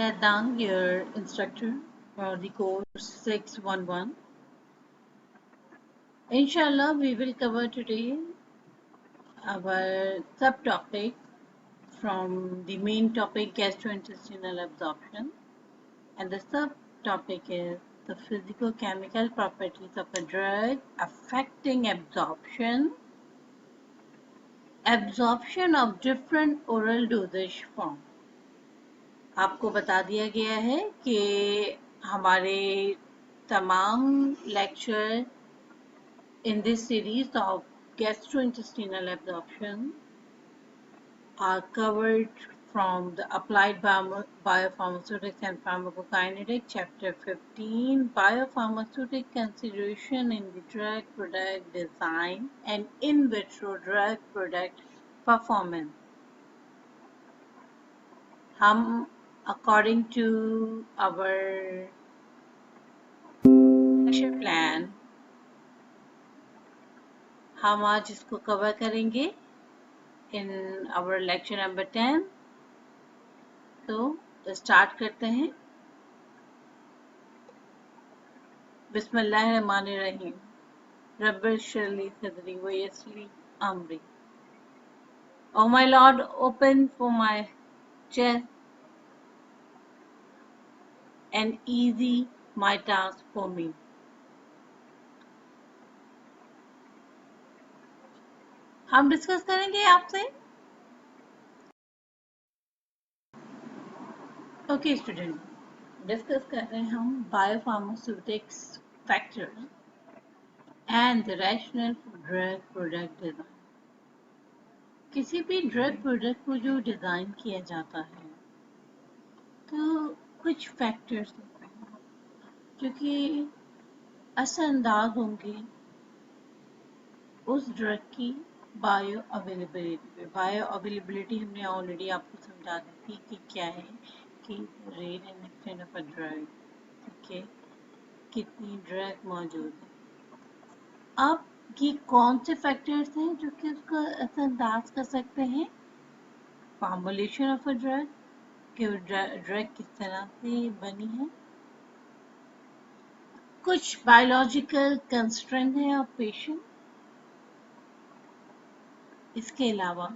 Adnan, your instructor for the course 611. Inshallah, we will cover today our subtopic from the main topic gastrointestinal absorption, and the subtopic is the physicochemical properties of a drug affecting absorption of different oral dosage form. आपको बता दिया गया है कि हमारे तमाम lecture in this series of gastrointestinal absorption are covered from the applied biopharmaceutics and pharmacokinetics, chapter 15, biopharmaceutic consideration in the drug product design and in vitro drug product performance. हम according to our lecture plan हम आज इसको cover करेंगे in our lecture number 10. तो start करते हैं. बिस्मिल्लाहिर्रहमानिर्रहीम. रब्बिश शरली सदरी व यस्सरली अमरी. O my Lord, open for my chest and easy my task for me. हम डिस्कस करेंगे आपसे. ओके स्टूडेंट, डिस्कस कर रहे हैं हम biopharmaceutics factors and the rational drug product design. किसी भी ड्रग प्रोडक्ट को जो डिजाइन किया जाता है तो कुछ फैक्टर्स होते हैं जो कि असरअंदाज होंगे उस ड्रग की बायो अवेलेबिलिटी पे. बायो अवेलेबिलिटी हमने ऑलरेडी आपको समझा दी थी कि क्या है, कि rate and extent of a drug, ठीक है, कितनी ड्रग मौजूद है. अब ये कौन से फैक्टर्स हैं जो कि उसको असरअंदाज कर सकते हैं. फॉर्मुलेशन ऑफ अ ड्रग, कि ड्रग किस तरह से बनी है. कुछ बायोलॉजिकल कंस्ट्रेंट है ऑफ पेशेंट. इसके अलावा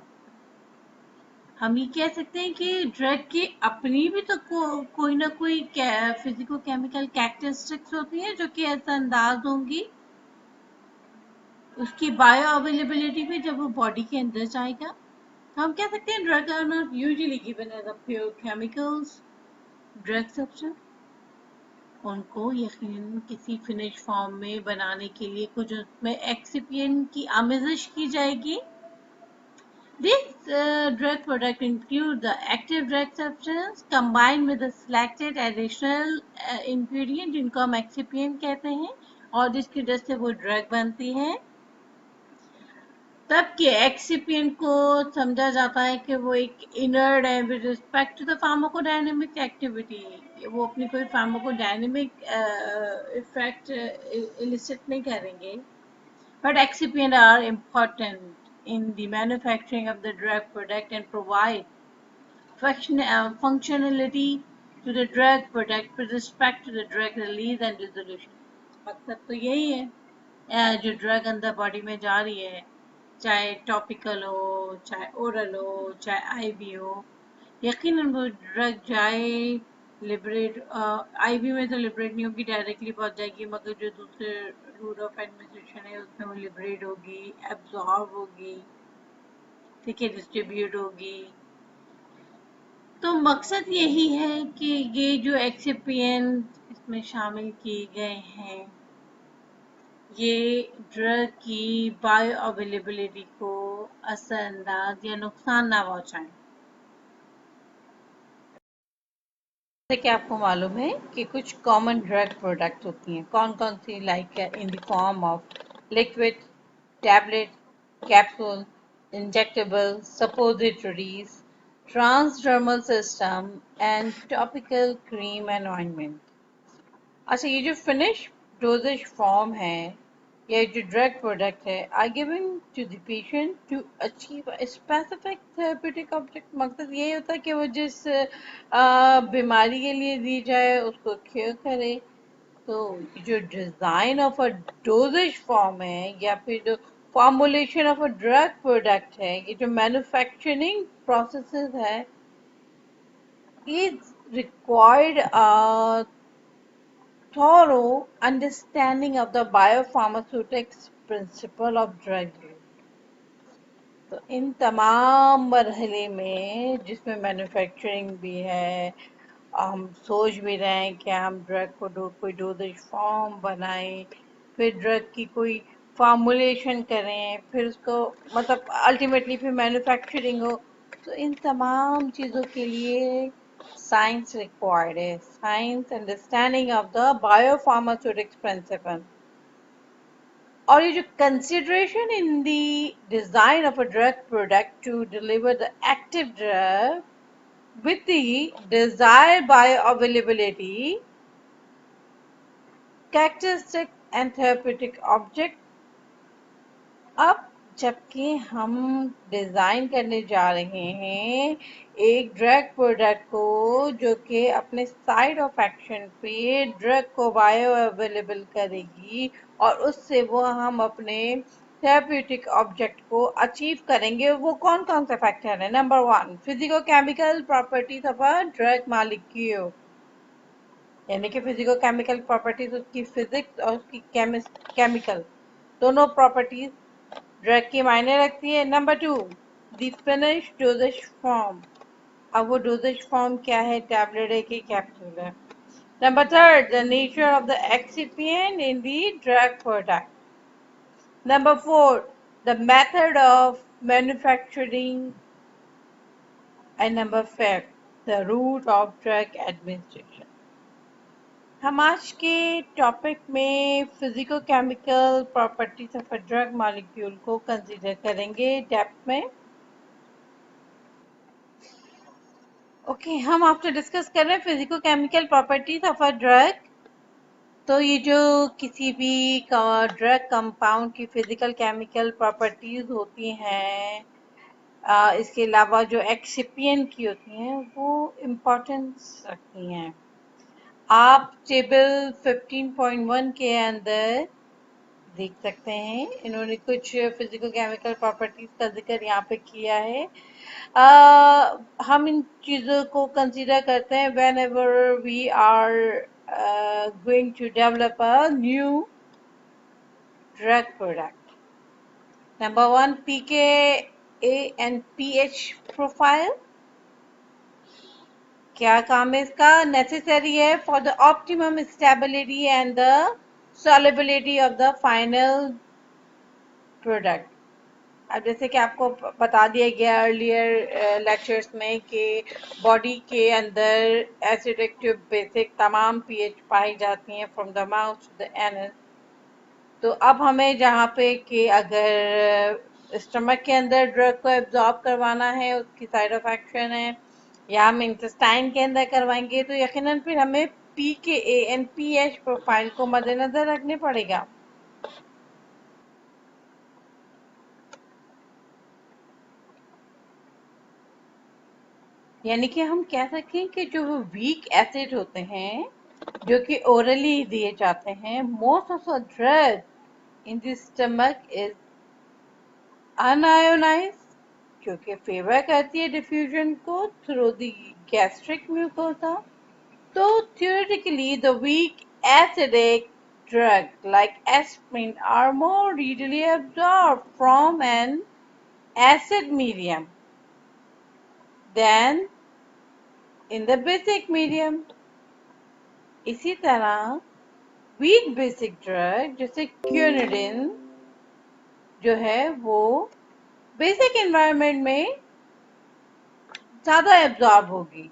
हम ये कह सकते हैं कि ड्रग की अपनी भी तो कोई ना कोई फिजिको केमिकल कैरेक्टरिस्टिक्स होती हैं जो कि असरअंदाज होंगी उसकी बायो अवेलेबिलिटी पे जब वो बॉडी के अंदर जाएगा. तो हम कह सकते हैं drug are not usually given as a pure chemicals drug substance. उनको यकीनन किसी फिनिश फॉर्म में बनाने के लिए कुछ उसमें एक्सिपिएंट की आमेजिश की जाएगी. This drug product include the active drug substance combined with the selected additional ingredient जिनको हम excipient कहते हैं और जिसकी वजह से वो ड्रग बनती है. तब के excipient को समझा जाता है कि वो एक inert है with respect to the pharmacodynamic activity. वो अपनी कोई pharmacodynamic effect elicit नहीं करेंगे. But excipient are important in the manufacturing of the drug product and provide functionality to the drug product with respect to the drug release and dissolution. मकसद तो यही है जो ड्रग अंदर बॉडी में जा रही है, चाहे टॉपिकल हो, चाहे ओरल हो, चाहे आईवी हो, यकीनन वो ड्रग जाए लिबरेट. आईवी में तो लिबरेट नहीं होगी, डायरेक्टली पहुंच जाएगी, मगर जो दूसरे रूट ऑफ एडमिनिस्ट्रेशन है उसमें वो लिबरेट होगी, एब्जॉर्ब होगी, ठीक है, डिस्ट्रीब्यूट होगी. तो मकसद यही है कि ये जो एक्सिपिएंट इसमें शामिल किए गए हैं ये ड्रग की बायो अवेलेबिलिटी को असरअंदाज या नुकसान ना पहुंचाएं. जैसे कि आपको मालूम है कि कुछ कॉमन ड्रग प्रोडक्ट होती हैं. कौन कौन सी? Like in the form of liquid, tablet, capsule, injectable, suppositories, transdermal system and topical cream and ointment. अच्छा, ये जो फिनिश डोजेज फॉर्म है या जो ड्रग प्रोडक्ट है are given to the patient to achieve specific therapeutic object. मकसद यही होता है कि वो जिस बीमारी के लिए दी जाए उसको क्योर करे। तो जो design of a doses form है या फिर जो formulation of a drug product है, ये जो मैन्युफैक्चरिंग प्रोसेसेस है, is required thorough understanding of the biopharmaceutics principle of drug use। तो इन तमाम मरहले में जिसमें मैन्युफैक्चरिंग भी है, हम सोच भी रहे हैं कि हम ड्रग को कोई डोजेज फॉर्म बनाएं, फिर ड्रग की कोई फॉर्मुलेशन करें, फिर उसको मतलब अल्टीमेटली फिर मैन्युफैक्चरिंग हो। तो इन तमाम चीज़ों के लिए साइंस रिक्वायर्ड है, science understanding of the biopharmaceutics principle. और ये जो consideration in the design of a drug product to deliver the active drug with the desired bioavailability, characteristic and therapeutic object। अब जबकि हम डिजाइन करने जा रहे हैं एक ड्रग प्रोडक्ट को जो कि अपने साइड ऑफ एक्शन पे ड्रग को बायो अवेलेबल करेगी और उससे वो हम अपने थेरेप्यूटिक ऑब्जेक्ट को अचीव करेंगे, वो कौन कौन से फैक्टर है? Number 1, physico chemical properties of a drug molecule, यानी कि फिजिको केमिकल प्रॉपर्टीज, उसकी फिजिक्स और उसकी केमिकल दोनों प्रॉपर्टीज ड्रग की मायने रखती है। Number 2, the finish dosage form. अब वो डोजेज फॉर्म क्या है? टैबलेट है कि कैप्सूल है? Number 3, the nature of the excipient in the drug product. Number 4, the method of manufacturing. And number 5, the route of drug administration. हम आज के टॉपिक में physico chemical properties of a drug molecule को consider करेंगे depth में। Okay, हम आपसे discuss कर रहे हैं physico chemical properties of a drug. तो ये जो किसी भी ड्रग कंपाउंड की फिजिकल केमिकल प्रॉपर्टीज होती हैं, इसके अलावा जो एक्सिपिएंट की होती हैं वो इम्पोर्टेंस रखती हैं। आप टेबल 15.1 के अंदर देख सकते हैं, इन्होंने कुछ फिजिकल केमिकल प्रॉपर्टीज का जिक्र यहाँ पे किया है। हम इन चीज़ों को कंसीडर करते हैं whenever we are going to develop a new drug product. Number 1, pKa and pH profile. क्या काम है इसका? नेसेसरी है for the optimum stability and the solubility of the final product. अब जैसे कि आपको बता दिया गया अर्लियर लेक्चर्स में कि बॉडी के अंदर एसिडिक टू बेसिक तमाम पीएच पाई जाती हैं from the mouth to the anus. तो अब हमें जहाँ पे कि अगर स्टमक के अंदर ड्रग को एब्जॉर्ब करवाना है, उसकी साइड ऑफ एक्शन है, या हम इंटेस्टाइन के अंदर करवाएंगे, तो यकीनन फिर हमें पीकेए एंड पीएच प्रोफाइल को मद्देनजर रखने पड़ेगा। यानी कि हम कह सकें कि जो वीक एसिड होते हैं जो कि ओरली दिए जाते हैं, most of the drug in the stomach is unionised, क्योंकि फेवर करती है डिफ्यूजन को थ्रू द गैस्ट्रिक म्यूकोसा। तो theoretically the weak acidic drug like aspirin are more readily absorbed from an acid medium than in the basic medium। इसी तरह week basic drug जैसे क्यूनिडिन जो है वो बेसिक एनवायरनमेंट में ज्यादा एब्जॉर्ब होगी।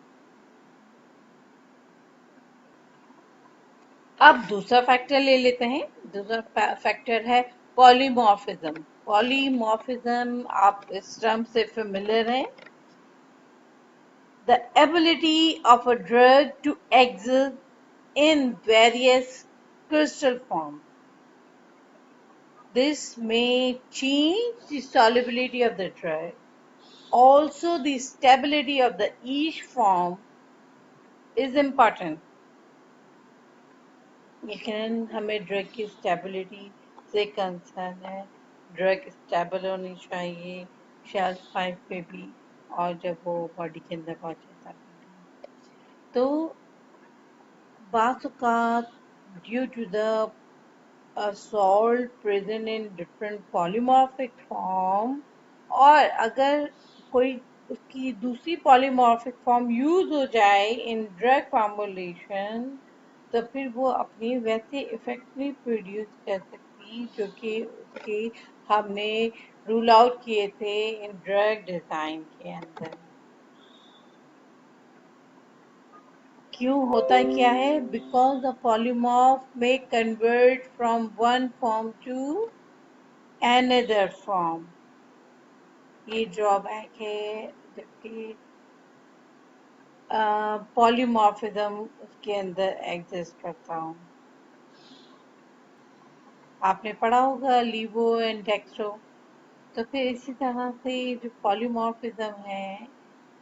अब दूसरा फैक्टर ले लेते हैं। दूसरा फैक्टर है पॉलीमॉर्फिज्म। पॉलीमॉर्फिज्म आप इस टर्म से फेमिलियर हैं। The ability of a drug to exist in various crystal form। This may change the solubility of the drug. Also, the stability of the each form is important. लेकिन हमें drug की stability से concern है. Drug stable होनी चाहिए shelf life पे भी, और जब वो बॉडी के अंदर पहुंचे तब भी. तो बाज़ due to the salt present in different polymorphic form, और अगर कोई उसकी दूसरी polymorphic form यूज हो जाए in drug formulation, तो फिर वो अपनी वैसे इफेक्ट नहीं प्रोड्यूस कर सकती जो कि उसके हमने रूल आउट किए थे इन ड्रग डिजाइन के अंदर. क्यों होता क्या है? बिकॉज द पॉलीमॉर्फ में convert from one form to another form. ये ड्रॉबैक है जबकि पॉलीमॉर्फिज्म उसके अंदर एग्जिस्ट करता हूँ. आपने पढ़ा होगा लीवो एंड डेक्स्ट्रो. तो फिर इसी तरह से जो पॉलीमॉर्फिज्म है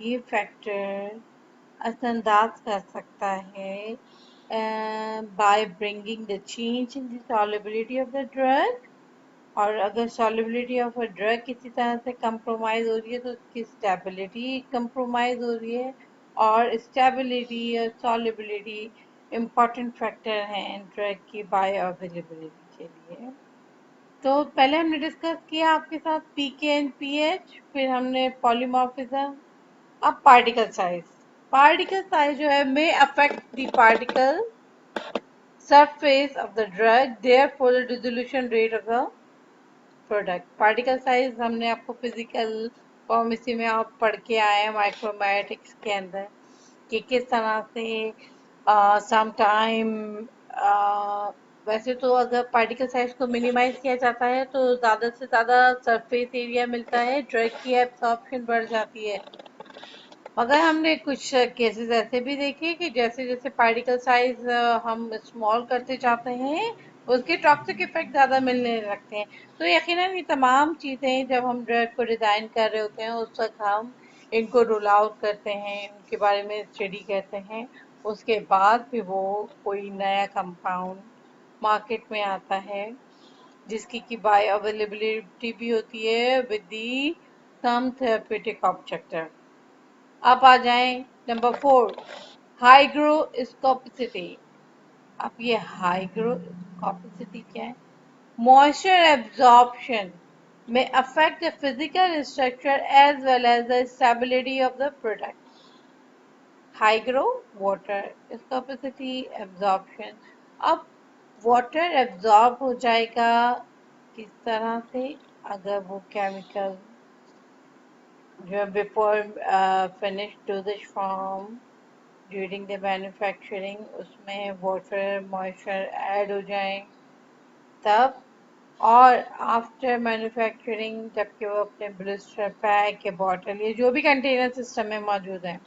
ये फैक्टर असरअंदाज कर सकता है by bringing the change in the solubility of the drug. और अगर solubility of a drug किसी तरह से compromise हो रही है तो उसकी stability compromise हो रही है, और stability और solubility important factor हैं drug की bioavailability के लिए. तो पहले हमने डिस्कस किया आपके साथ pK एंड pH, फिर हमने polymorphism. अब पार्टिकल साइज. पार्टिकल साइज जो है may affect the particle surface of the drug, therefore the dissolution rate of the product. Particle size हमने आपको फिजिकल फार्मेसी में आप पढ़ के आए हैं माइक्रोबायोटिक्स के अंदर कि किस तरह से सम टाइम वैसे तो अगर पार्टिकल साइज को मिनिमाइज किया जाता है तो ज़्यादा से ज़्यादा सरफेस एरिया मिलता है, ड्रग की एब्सॉर्प्शन बढ़ जाती है. मगर हमने कुछ केसेस ऐसे भी देखे कि जैसे जैसे पार्टिकल साइज हम स्मॉल करते जाते हैं उसके टॉक्सिक इफेक्ट ज़्यादा मिलने लगते हैं. तो यकीनन ये तमाम चीज़ें जब हम ड्रग को डिज़ाइन कर रहे होते हैं उस वक्त हम इनको रूल आउट करते हैं, उनके बारे में स्टडी करते हैं. उसके बाद फिर वो कोई नया कंपाउंड मार्केट में आता है जिसकी की बायो अवेलेबिलिटी भी होती है with the some therapeutic objective. अब आ जाएं नंबर 4, हाइग्रोस्कोपिसिटी. अब ये हाइग्रोस्कोपिसिटी क्या है? Moisture absorption may affect the physical structure as well as the stability of the product. Hygro water viscosity absorption. अब वाटर एब्जॉर्ब हो जाएगा किस तरह से? अगर वो केमिकल जो before finish dosage form during the manufacturing उसमें वाटर मॉइस्चर ऐड हो जाए तब, और आफ्टर मैन्युफैक्चरिंग जबकि वो अपने ब्लिस्टर पैक या बॉटल या जो भी कंटेनर सिस्टम में मौजूद है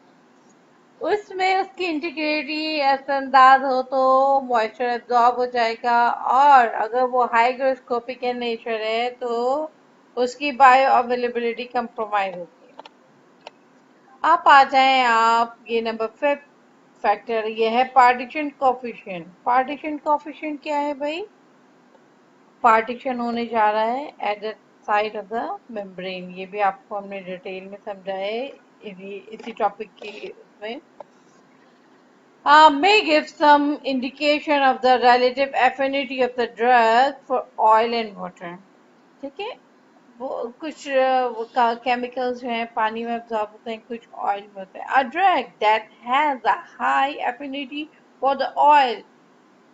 उसमें उसकी इंटीग्रिटी असरअंदाज हो तो मॉइस्चर एब्जॉर्ब हो जाएगा, और अगर वो हाइग्रोस्कोपिक in नेचर है तो उसकी बायो अवेलेबिलिटी कंप्रोमाइज होती है. आप आ जाएं आप ये नंबर 5 फैक्टर, ये है पार्टीशन कोफिशिएंट. पार्टीशन कोफिशिएंट क्या है भाई? पार्टीशन होने जा रहा है at the side of the membrane. ये भी आपको हमने डिटेल में समझा है इसी टॉपिक की उसमें. May give some indication of the relative affinity of the drug for oil and water. ठीक है, वो कुछ केमिकल्स जो हैं पानी में एब्जॉर्ब होते हैं, कुछ ऑयल में होते हैं. A drug that has a high affinity for the oil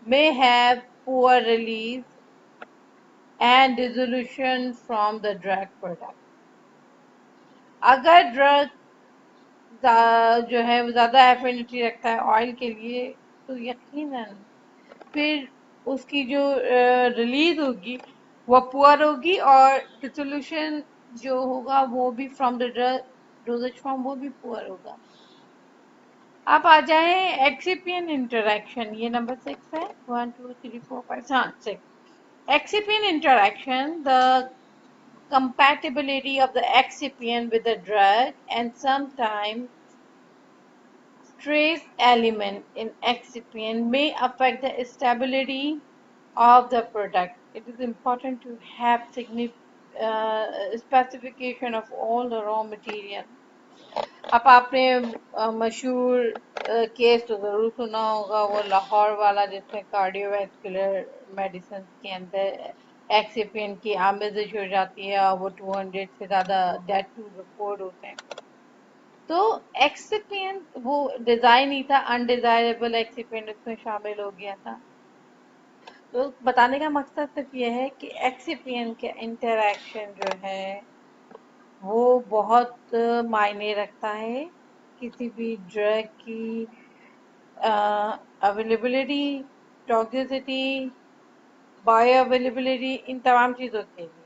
may have poor release and dissolution from the drug product. अगर ड्रग जो है वो ज़्यादा एफिनिटी रखता है ऑयल के लिए तो यकीनन फिर उसकी जो रिलीज होगी वो पुअर होगी, और डिसोल्यूशन जो होगा वो भी फ्रॉम द डोजेज फॉर्म वो भी पुअर होगा. आप आ जाएं एक्सिपिएंट इंटरेक्शन. ये नंबर 6 है. 1 2 3 4 5 हाँ 6. Excipient interaction, the compatibility of the excipient with the drug, and sometimes trace element in excipient may affect the stability of the product. It is important to have specification of all the raw material. अब आपने मशहूर case तो ज़रूर सुना होगा, वो लाहौर वाला जिसमें कार्डियोवैस्कुलर मेडिसिन के अंदर एक्सिपिएंट की आमेजिश हो जाती है और वो 200 से ज़्यादा डेथ टू रिपोर्ट होते हैं। तो एक्सिपिएंट वो डिज़ाइन ही था, अनडिजायरेबल एक्सिपिएंट उसमें शामिल हो गया था। तो बताने का मकसद सिर्फ ये है कि एक्सिपिएंट के इंटरैक्शन जो है वो बहुत मायने रखता है किसी भी ड्रग की अवेलेबिलिटी, टॉक्सिसिटी, बायो अवेलेबिलिटी, इन तमाम चीज़ों के लिए।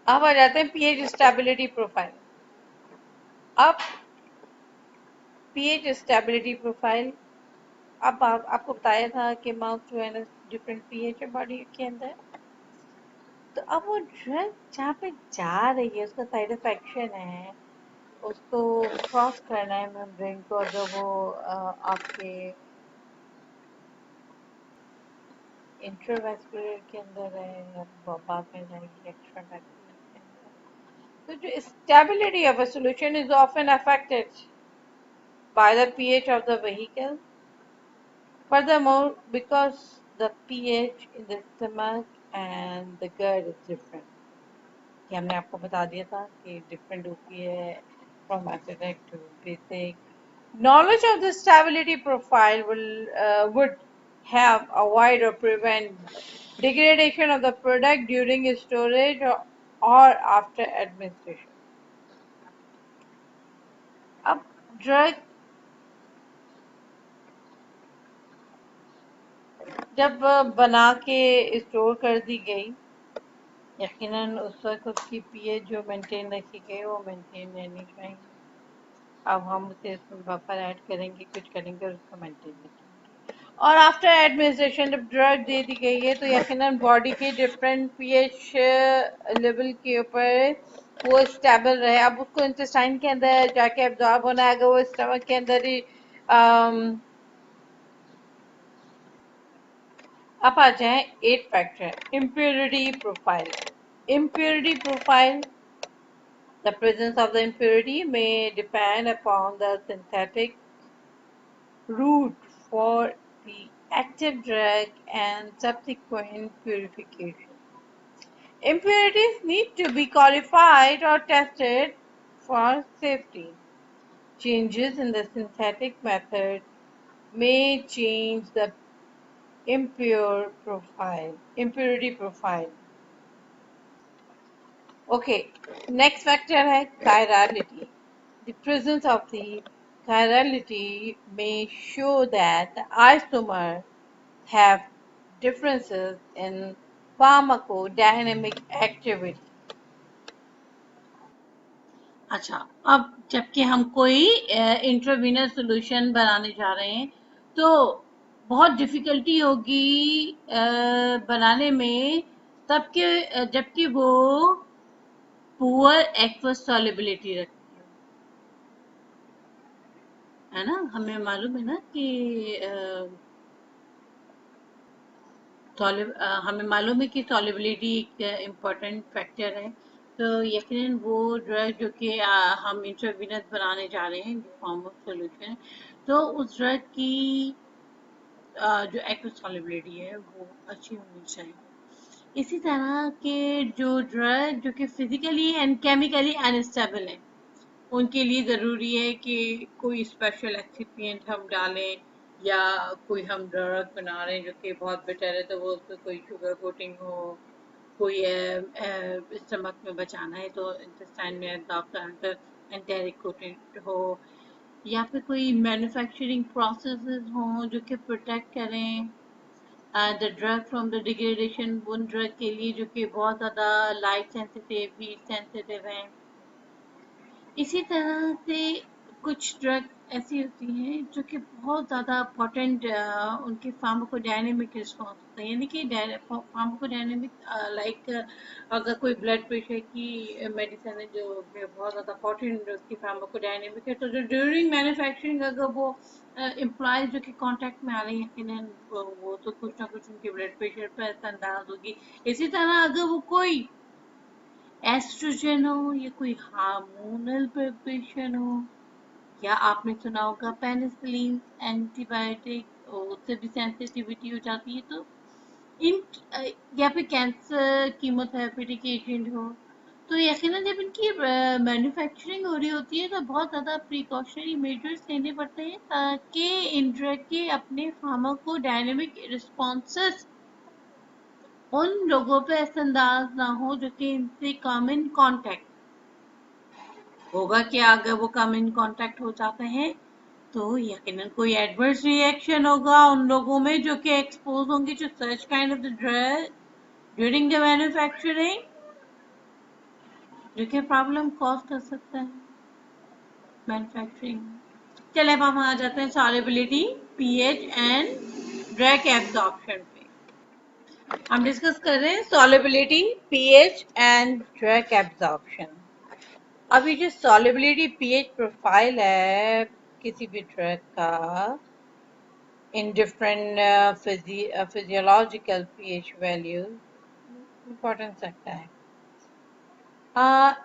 अब आ जाते हैं पीएच स्टेबिलिटी प्रोफाइल। अब पीएच स्टेबिलिटी प्रोफाइल, अब आपको बताया था कि mouth to anus different pH है बॉडी के अंदर। तो अब वो ड्रग जहाँ पे जा रही है, उसका साइड इफेक्शन है, उसको क्रॉस करना है मेम्ब्रेन को, अगर वो आपके इंट्रावेस्कुलर के अंदर है या बाद में जाएगी एक्स्ट्रावेस्कुलर के अंदर। तो जो stability of a solution is often affected by the pH of the vehicle. Furthermore, because the pH in the stomach and the gut is different, कि हमने आपको बता दिया था कि डिफरेंट होती है from acidic to basic. Knowledge of the stability profile would have avoid or prevent degradation of the product during storage or after administration. अब ड्रग जब बना के स्टोर कर दी गई, यकीनन उस वक्त उसकी पीएच जो मेंटेन रखी गई वो मेंटेन रहनी चाहिए। अब हम उसे इसमें बफर ऐड करेंगे, कुछ करेंगे और उसको मेंटेन रखेंगे। और आफ्टर एडमिनिस्ट्रेशन जब ड्रग दे दी गई है तो यकीनन बॉडी के डिफरेंट पीएच लेवल के ऊपर वो स्टेबल रहे। अब उसको इंटेस्टाइन के अंदर जाके एब्जॉर्ब होना है, अगर वो स्टमक के अंदर ही अब आ जाए 8 factor. Impurity profile. Impurity profile. The presence of the impurity may depend upon the synthetic route for the active drug and subsequent purification. Impurities need to be qualified or tested for safety. Changes in the synthetic method may change the impurity profile. Okay, next factor है chirality. The presence of the chirality may show that the isomer have differences in pharmacodynamic activity. अच्छा, अब जबकि हम कोई intravenous solution बनाने जा रहे हैं तो बहुत डिफिकल्टी होगी बनाने में, तब के जबकि वो पुअर एक्वस सॉल्युबिलिटी रखती है ना। हमें मालूम है ना कि हमें मालूम है कि सॉल्युबिलिटी एक इम्पॉर्टेंट फैक्टर है। तो यकीनन वो ड्रग जो कि हम इंट्रावीनस बनाने जा रहे हैं फॉर्म ऑफ सॉल्यूशन, तो उस ड्रग की जो एक्वस सॉल्युबिलिटी है वो अच्छी होनी चाहिए। इसी तरह के जो ड्रग जो कि फिजिकली एंड केमिकली अनस्टेबल है, उनके लिए ज़रूरी है कि कोई स्पेशल एक्सिपिएंट हम डालें, या कोई हम ड्रग बना रहे हैं जो कि बहुत बेटर है तो वो उसमें कोई शुगर कोटिंग हो, कोई स्टमक में बचाना है तो इंटेस्टाइन में एब्जॉर्ब एंटेरिक कोटिंग हो, या फिर कोई मैन्युफैक्चरिंग प्रोसेसेस हों जो कि प्रोटेक्ट करें the drug from the degradation, उन ड्रग के लिए जो कि बहुत ज़्यादा लाइट सेंसिटिव, हीट सेंसिटिव हैं। इसी तरह से कुछ ड्रग ऐसी होती हैं जो कि बहुत ज़्यादा पोटेंट उनकी फार्माकोडायनेमिक रिस्पॉन्स होता है, यानी कि फार्माकोडायनेमिक लाइक अगर कोई ब्लड प्रेशर की मेडिसिन है जो कि बहुत ज़्यादा पोटेंट उसकी फार्माकोडायनेमिक है, तो जो ड्यूरिंग मैन्युफैक्चरिंग अगर वो एम्प्लॉयज जो कि कांटेक्ट में आ रही है यकीनन वो तो कुछ ना कुछ उनके ब्लड प्रेशर पर असरअंदाज होगी। इसी तरह अगर वो कोई एस्ट्रोजन हो या कोई हार्मोनल प्रिपरेशन हो, या आपने सुना होगा पेनिसिलिन एंटीबायोटिक, उससे भी सेंसिटिविटी हो जाती है, तो इन या फिर कैंसर कीमोथेरेपेटिक एजेंट हो, तो यकीनन जब इनकी मैन्युफैक्चरिंग हो रही होती है तो बहुत ज़्यादा प्रिकॉशनरी मेजर्स लेने पड़ते हैं ताकि इन ड्रग के अपने फार्माकोडायनेमिक रिस्पॉन्सेस उन लोगों पे असरअंदाज ना हो जो कि इनसे कम इन कांटेक्ट होगा। क्या अगर वो कम इन कांटेक्ट हो जाते हैं तो यकीनन कोई एडवर्स रिएक्शन होगा उन लोगों में जो कि एक्सपोज होंगे to such kind of the drug during the manufacturing, जो कि प्रॉब्लम कॉज कर सकता है मैन्युफैक्चरिंग। चले अब हम आ जाते हैं solubility, pH and drug absorption पे। हम डिस्कस कर रहे हैं solubility, pH and drug absorption. अब ये जो सॉल्युबिलिटी पीएच प्रोफाइल है किसी भी ड्रग का in different physiological pH values importance रखता है।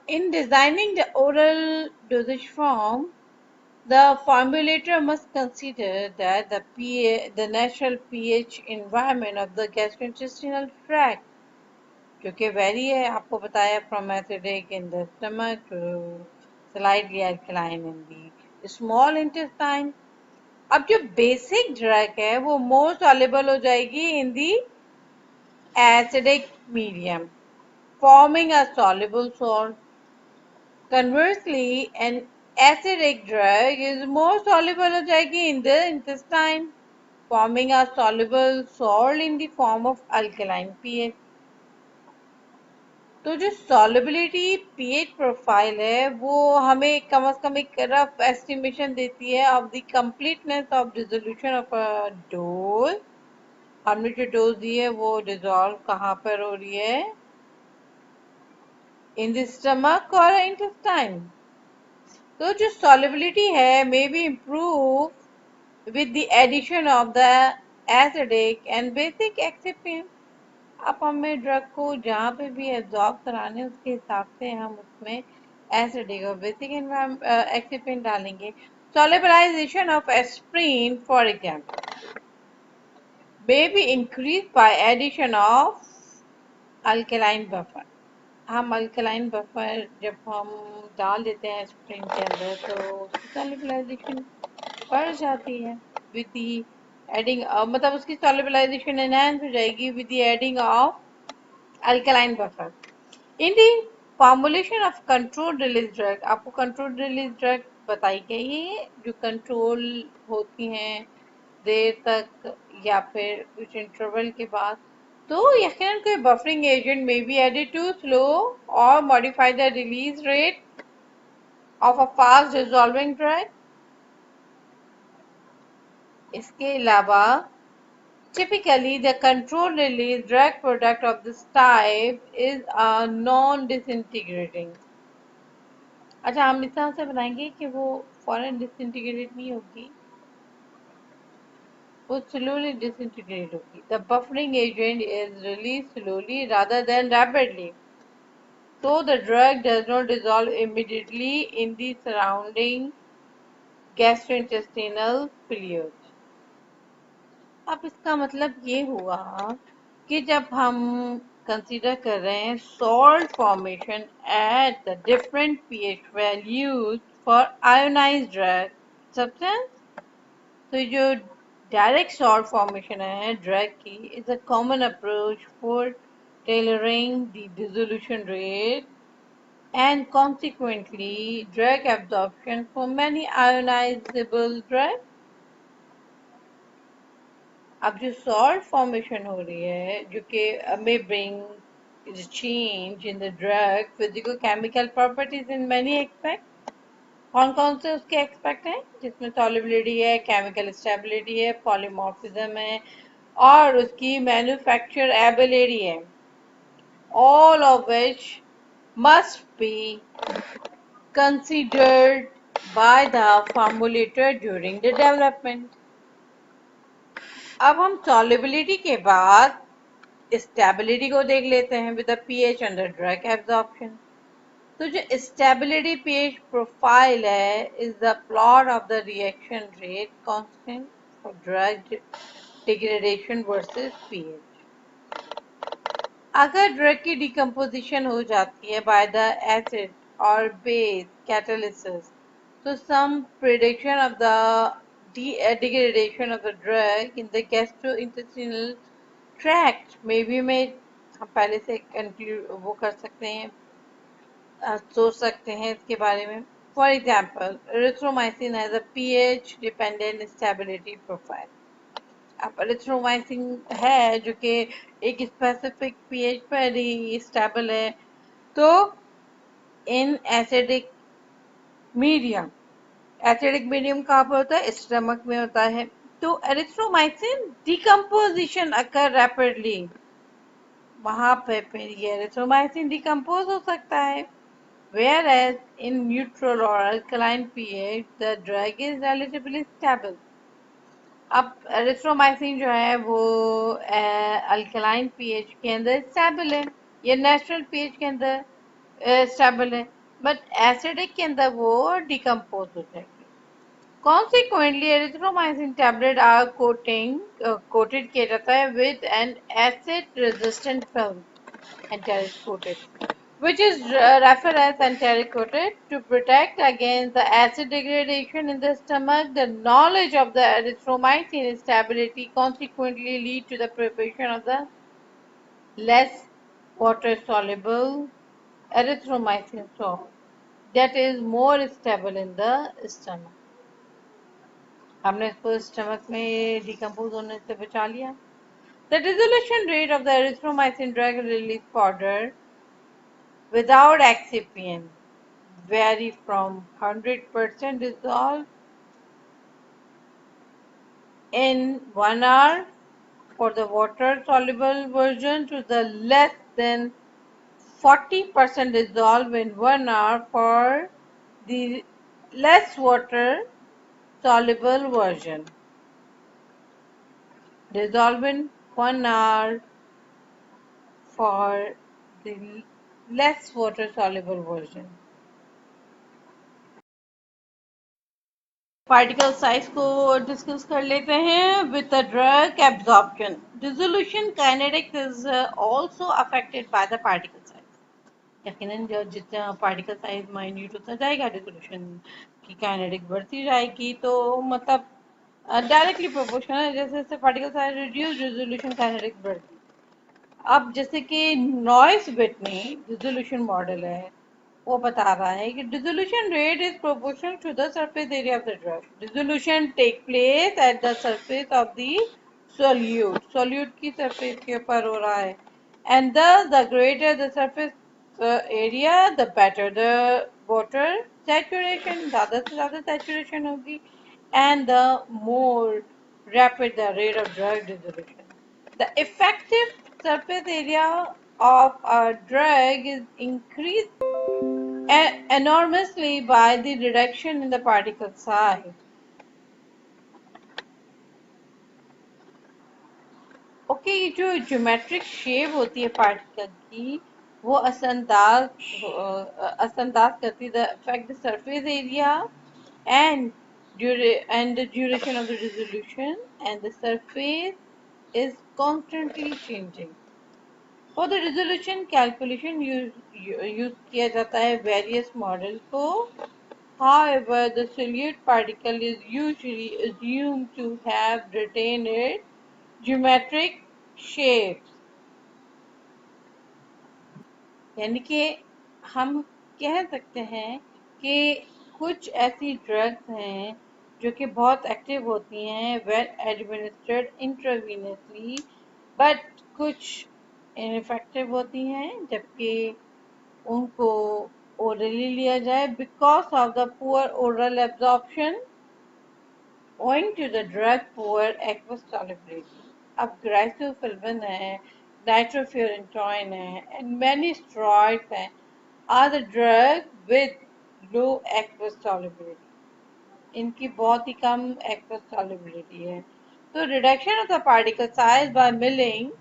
In designing the oral dosage form, the formulator must consider that the natural pH environment of the gastrointestinal tract, जो कि vary है, आपको बताया from acidic in the stomach to slightly alkaline in the small intestine. अब जो basic drug है वो मोर soluble हो जाएगी in the acidic medium, forming a soluble salt. Conversely an acidic drug is more soluble हो जाएगी in the intestine, forming a soluble salt in the form of alkaline pH. तो जो solubility pH profile है वो हमें कम से कम एक rough estimation देती है of the completeness of dissolution of a dose. हमने जो डोज दी है वो डिजोल्व कहाँ पर हो रही है, इन द स्टमक और इंटेस्टाइन। तो जो सॉल्युबिलिटी है may be improve with the addition of the acidic and basic excipient. अब हमें ड्रग को जहाँ पे भी एब्जॉर्ब कराने उसके हिसाब से हम उसमें एसिडिक और बेसिक एक्सिपिएंट डालेंगे। Solubilization of aspirin, for example, may be increased by addition of alkaline buffer. हम अल्कलाइन बफर जब हम डाल देते हैं एस्प्रिन के अंदर तो उसकी सॉल्युबलाइजेशन बढ़ जाती है विद दी एडिंग, मतलब उसकी सॉल्युबलाइजेशन एनहांस हो जाएगी with the adding of alkaline buffer. In the formulation of controlled release drug, आपको controlled release drug बताई गई है जो कंट्रोल होती हैं देर तक या फिर कुछ इंटरवल के बाद, तो यकीनन कोई buffering agent may be added to slow or modify the release rate of a fast dissolving drug. इसके अलावा typically the controlled release drug product of this type is a non-disintegrating. अच्छा, हम इस तरह से बनाएंगे कि वो फौरन डिसइंटीग्रेट नहीं होगी, वो स्लोली डिसइंटीग्रेट होगी। The buffering agent is released slowly rather than rapidly, so the drug does not dissolve immediately in the surrounding gastrointestinal fluid. अब इसका मतलब ये हुआ कि जब हम कंसीडर कर रहे हैं salt formation at the different pH values for ionised drug substance, तो जो डायरेक्ट सॉल्ट फॉर्मेशन है ड्रग की is a common approach for tailoring the dissolution rate and consequently drug absorption for many ionizable drugs. अब जो salt formation हो रही है जो कि मे bring change in the drug physico chemical properties in many aspect, कौन कौन से उसके एक्सपेक्ट हैं जिसमें सॉल्युबिलिटी है, केमिकल स्टेबिलिटी है, पॉलीमॉर्फिज्म है और उसकी मैन्युफैक्चर एबिलिटी है, all of which must be considered by the formulator during the development. अब हम solubility के बाद stability को देख लेते हैं with the pH under drug absorption. तो जो stability pH profile है is the plot of the reaction rate constant for drug degradation versus pH. अगर ड्रग की डिकम्पोजिशन हो जाती है बाय द एसिड और बेस कैटालिसिस तो some prediction of the degradation of the drug in the gastrointestinal tract मे भी में हम पहले से कंक्लूड वो कर सकते हैं, सोच सकते हैं इसके बारे में. For example erythromycin has a pH dependent stability profile. अब एरिथ्रोमाइसिन है जो कि एक स्पेसिफिक पीएच पर ही स्टेबल है, तो इन एसिडिक मीडियम कहाँ पर होता है, स्टमक में होता है. तो एरिथ्रोमाइसिन डिकम्पोजिशन अकर रैपिडली, वहां पे फिर ये एरिथ्रोमाइसिन डिकम्पोज हो सकता है. whereas in neutral or alkaline pH the drug is relatively stable. अब एरिथ्रोमाइसिन जो है वो अल्कलाइन पीएच के अंदर स्टेबल है या नेचुरल पीएच के अंदर स्टेबल है, बट एसिडिक के अंदर वो डिकम्पोज हो जाएगी. Consequently erythromycin tablet are coated किया जाता है with an acid resistant film enteric coated, which is referred as enteric coated to protect against the acid degradation in the stomach. The knowledge of the erythromycin stability consequently lead to the preparation of the less water soluble erythromycin salt that is more stable in the stomach. हमने इसको stomach में decompose होने से बचा लिया. The dissolution rate of the erythromycin drug release powder without excipient vary from 100% dissolved in 1 hour for the water soluble version to the less than 40% dissolved in 1 hour for the less water soluble version. Dissolve in 1 hour for the less water soluble version. Particle size को discuss कर लेते हैं. With the drug absorption dissolution kinetics is also affected by the particle size. यकीनन जो जितना particle size minute होता जाएगा dissolution की काइनेटिक बढ़ती जाएगी. तो मतलब डायरेक्टली प्रोपोर्शनल है, जैसे जैसे particle size reduce dissolution kinetics बढ़ती. अब जैसे कि नॉइस बिटनी डिसोल्यूशन मॉडल है, वो बता रहा है कि dissolution rate is proportional to the surface area of the drug. Dissolution take place at the surface of the solute की सरफेस के ऊपर हो रहा है. And thus the greater the surface area the better the water saturation, ज़्यादा से ज़्यादा saturation होगी, and the more rapid the rate of drug dissolution. The effective surface area of a drug is increased enormously by the reduction in the particle size. Okay, ये जो geometric shape होती है particle की वो असंदाज करती है the affect the surface area and the duration of the resolution, and the surface is constantly changing. For the resolution calculation use किया जाता है वेरियस मॉडल को. However, the solute particle is usually assumed to have retained its geometric shapes. यानी कि हम कह सकते हैं कि कुछ ऐसी ड्रग्स हैं जो कि बहुत एक्टिव होती हैं when administered intravenously, but कुछ इनफेक्टिव होती हैं जबकि उनको ओरली लिया जाए because of the poor oral absorption owing to the drug poor aqueous solubility. अब ग्राइसोफिल्बिन है, नाइट्रोफ्यूरेंटोइन है, and many steroids हैं, are the drug with low aqueous solubility. इनकी बहुत ही कम aqueous solubility है. तो reduction of the particle size by milling,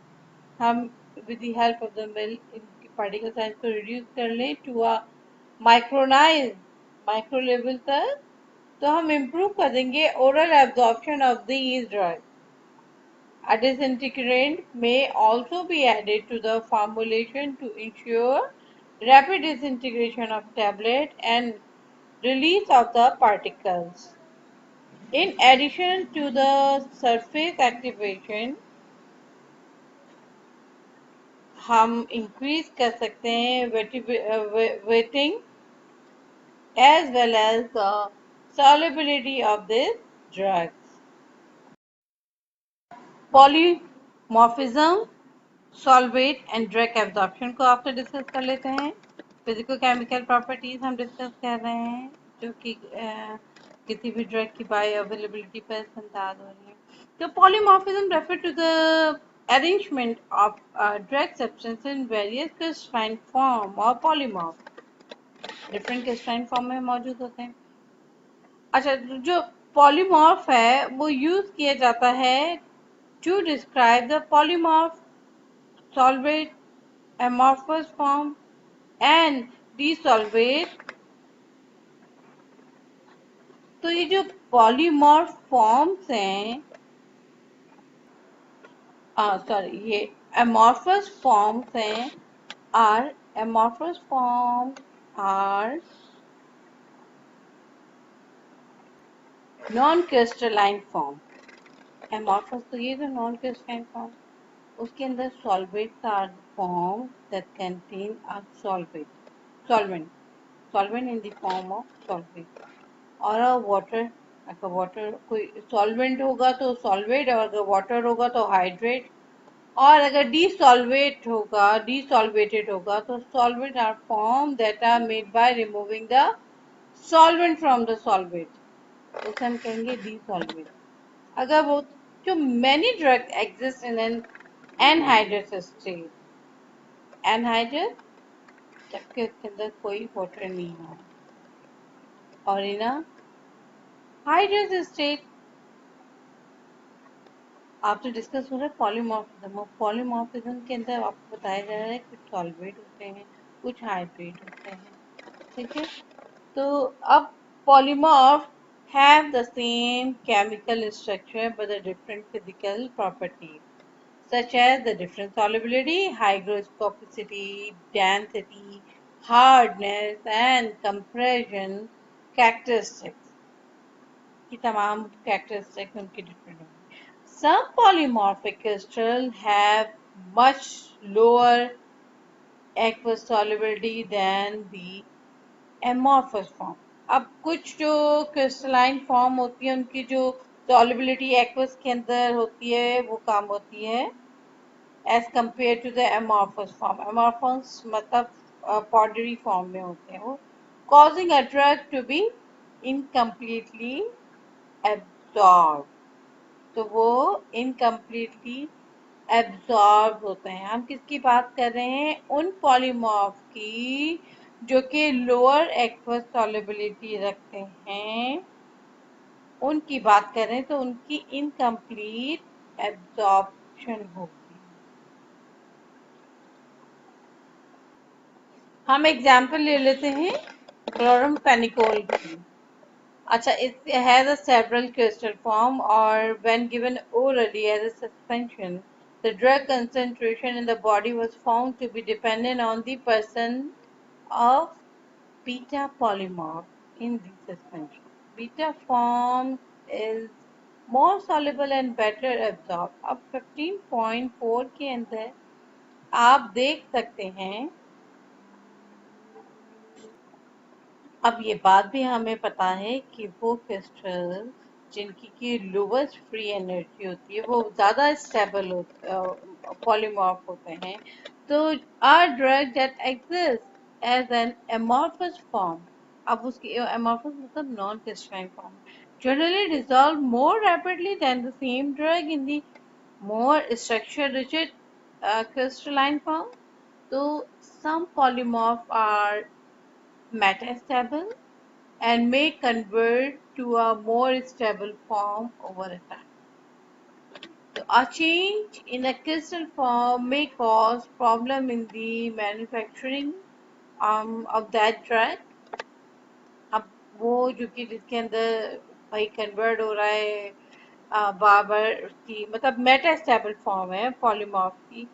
हम with the help of the mill इनकी particle size को reduce कर लें to a micro level तक, तो हम improve कर देंगे oral absorption of these drugs. A disintegrant may also be added to the formulation to ensure rapid disintegration of tablet and release of the particles. In addition to the surface activation, हम increase कर सकते हैं wetting as well as the solubility of these drugs. Polymorphism, solvate and drug absorption को आपसे discuss कर लेते हैं. Physico chemical properties हम डिस्कस कर रहे हैं जो कि किसी भी ड्रग की बायो अवेलेबिलिटी पर संताज हो रही है. तो polymorphism refer to the arrangement of drug substance in various crystalline form और पॉलीमॉर्फ डिफरेंट क्रिस्टलाइन फॉर्म में मौजूद होते हैं. अच्छा, जो पॉलीमॉर्फ है वो यूज किया जाता है to describe the polymorph, solvate, amorphous form and desolvate. तो ये जो polymorph forms हैं, ये amorphous forms हैं, amorphous forms are non-crystalline form. Amorphous तो ये जो non-crystalline form, उसके अंदर solvates are forms that contain a solvent in the form of solvate. और water, अगर water कोई solvent होगा तो solvate, और अगर water होगा तो hydrate, और अगर desolvated होगा तो solvent are formed that are made by removing the solvent from the solvate, उसे हम कहेंगे desolvate. अगर वो जो many drugs exist in an anhydrous state, anhydrous जबकि उसके अंदर कोई water नहीं हो, और in a hydrous state आपसे डिस्कस हो रहा है पॉलीमॉर्फिज्म. पॉलीमॉर्फिज्म के अंदर आपको बताया जा रहा है कुछ सॉल्वेट होते हैं, कुछ हाइड्रेट होते हैं. ठीक है, तो अब polymorph have the same chemical structure but the different physical properties such as the different solubility, hygroscopicity, density, hardness and compression characteristics. कि तमाम characteristics उनकी different होंगी. Some polymorphic crystals have much lower aqueous solubility than the amorphous form. अब कुछ जो crystalline form होती है उनकी जो सॉलिबिलिटी एक्वस के अंदर होती है वो कम होती है as compare to the amorphous form. amorphous मतलब powdery फॉर्म में होते हैं वो, causing a drug to be incompletely absorbed. तो वो incompletely absorbed होते हैं. हम किसकी बात कर रहे हैं? उन पॉलीमॉर्फ की जो कि लोअर एक्वस सॉलिबिलिटी रखते हैं, उनकी बात कर रहे हैं, तो उनकी इनकम्प्लीट एब्जॉर्प्शन होगी. हम एग्जाम्पल ले लेते हैं क्लोरमफेनिकोल की. अच्छा, it has a several crystal form or when given orally as a suspension, the drug concentration in the body was found to be dependent on the percent of beta polymorph in the suspension. Beta form is more soluble and better absorbed. अब 15.4 के अंदर आप देख सकते हैं. अब ये बात भी हमें पता है कि वो क्रिस्टल जिनकी की लोवेस्ट फ्री एनर्जी होती है वो ज़्यादा स्टेबल पॉलीमॉर्फ होते हैं. तो are drug that exist as an amorphous form. अब उसकी amorphous मतलब non-crystalline form. Generally dissolve more rapidly than the same drug in the more structure rigid crystalline form. So some polymorph are metastable and may convert to a more stable form over a time. So a change in a crystal form may cause problem in the manufacturing of that drug. अब वो जो कि जिसके अंदर भाई convert हो रहा है बाबर उसकी मतलब मेटास्टेबल फॉर्म है पॉलीमॉर्फ की,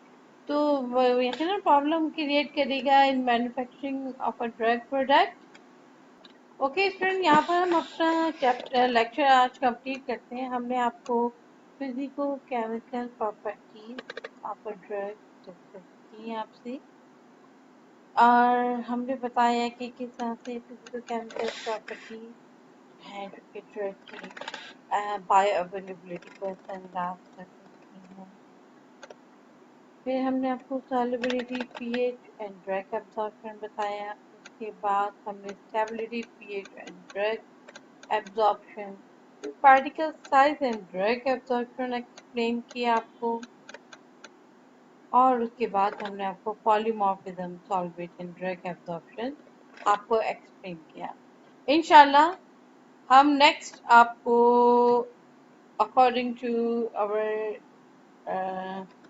तो वो यकीनन प्रॉब्लम क्रिएट करेगा in manufacturing of a drug product. Okay student, यहाँ पर हम अपना चैप्टर लेक्चर आज कंप्लीट करते हैं। हमने आपको physico chemical properties of a drug discuss की हैं आपसे, और हमने बताया कि किस तरह से फिजिको केमिकल प्रॉपर्टीज हैं जो कि ड्रग की बायो अवेलेबिलिटी को अंदाज कर सकती हैं। फिर हमने आपको solubility, pH and drug absorption बताया। उसके बाद हमने stability, pH and drug absorption, particle size and drug absorption explain किया आपको, और उसके बाद हमने आपको polymorphism, solvate and drug absorption आपको एक्सप्लेन किया। इंशाल्लाह हम नेक्स्ट आपको according to our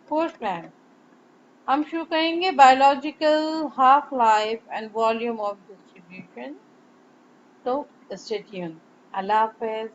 course plan हम शुरू करेंगे biological half life and volume of distribution. तो स्टे ट्यून्ड। अल्लाह हाफिज़।